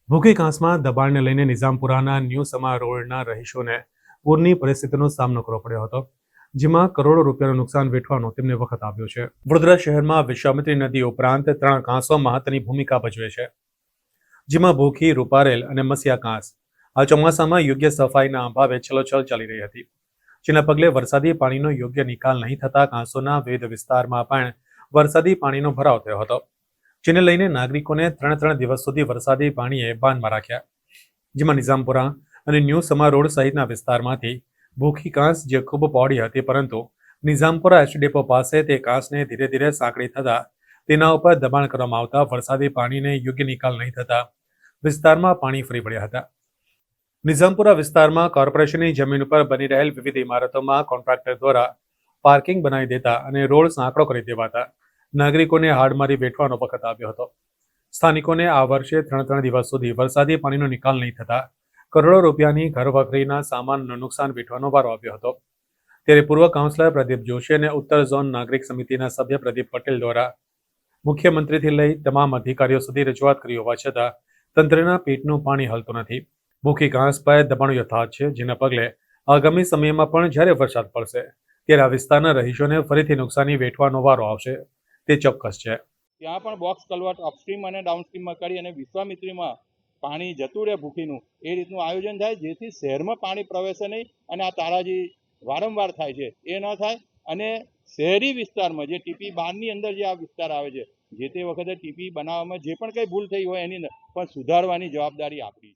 ભૂખી કાંસમાં દબાણને લઈને નિઝામપુરાના ન્યૂ સમા રોડના રહીશોને પૂરની પરિસ્થિતિનો સામનો કરવો પડ્યો હતો, જેમાં કરોડો રૂપિયાનું નુકસાન વેઠવાનો તેમને વખત આવ્યો છે. વડોદરા શહેરમાં વિશ્વામિત્રી નદી ઉપરાંત 3 કાંસો મહત્વની ભૂમિકા ભજવે છે, જેમાં ભૂખી, રૂપારેલ અને મસિયા કાંસ આ ચોમાસામાં યોગ્ય સફાઈના અભાવે છલોછલ ચાલી રહી હતી, જેના પગલે વરસાદી પાણીનો યોગ્ય નિકાલ નહીં થતા કાંસોના વિવિધ વિસ્તારમાં પણ વરસાદી પાણીનો ભરાવ થયો હતો, જેને લઈને નાગરિકોને 3 દિવસ સુધી વરસાદી પાણીએ બાંધમાં રાખ્યા. જેમાં નિઝામપુરા અને ન્યૂ સમા રોડ સહિતના વિસ્તારમાંથી ભૂખી કાંસ જે ખૂબ પહોળી હતી, પરંતુ નિઝામપુરા એચ ડેપો પાસે તે કાંસને ધીરે ધીરે સાંકડી થતા તેના ઉપર દબાણ કરવામાં આવતા વરસાદી પાણીને યોગ્ય નિકાલ નહીં થતા વિસ્તારમાં પાણી ફરી વળ્યા હતા. નિઝામપુરા વિસ્તારમાં કોર્પોરેશનની જમીન ઉપર બની રહેલ વિવિધ ઇમારતોમાં કોન્ટ્રાક્ટર દ્વારા પાર્કિંગ બનાવી દેતા અને રોડ સાંકડો કરી દેવાતા નાગરિકોને હાડમારી વેઠવાનો વખત આવ્યો હતો. સ્થાનિકોને આ વર્ષે 3 દિવસ સુધી વરસાદી પાણીનો નિકાલ નહીં થતા કરોડો રૂપિયાની ઘરવખરીના સામાનનું નુકસાન વેઠવાનો વારો આવ્યો હતો. ત્યારે પૂર્વ કાઉન્સિલર પ્રદીપ જોશી અને ઉત્તર ઝોન નાગરિક સમિતિના સભ્ય પ્રદીપ પટેલ દ્વારા મુખ્યમંત્રીથી લઈ તમામ અધિકારીઓ સુધી રજૂઆત કરી હોવા છતાં તંત્રના પેટનું પાણી હલતું નથી. ભૂખી ઘાસ પર દબાણો યથાવત છે, જેના પગલે આગામી સમયમાં પણ જ્યારે વરસાદ પડશે ત્યારે આ વિસ્તારના રહીશોને ફરીથી નુકસાની વેઠવાનો વારો આવશે તે ચોક્કસ છે. ત્યાં પણ બોક્સ કલવટ અપસ્ટ્રીમ અને ડાઉનસ્ટ્રીમમાં કરી અને વિશ્વામિત્રીમાં પાણી જતું રહે ભૂખીનું એ રીતનું આયોજન થાય, જેથી શહેરમાં પાણી પ્રવેશે નહીં અને આ તારાજી વારંવાર થાય છે એ ન થાય. અને શહેરી વિસ્તારમાં જે ટીપી બારની અંદર જે આ વિસ્તાર આવે છે, જે તે વખતે ટીપી બનાવવામાં જે પણ કંઈ ભૂલ થઈ હોય એની અંદર પણ સુધારવાની જવાબદારી આપણી છે.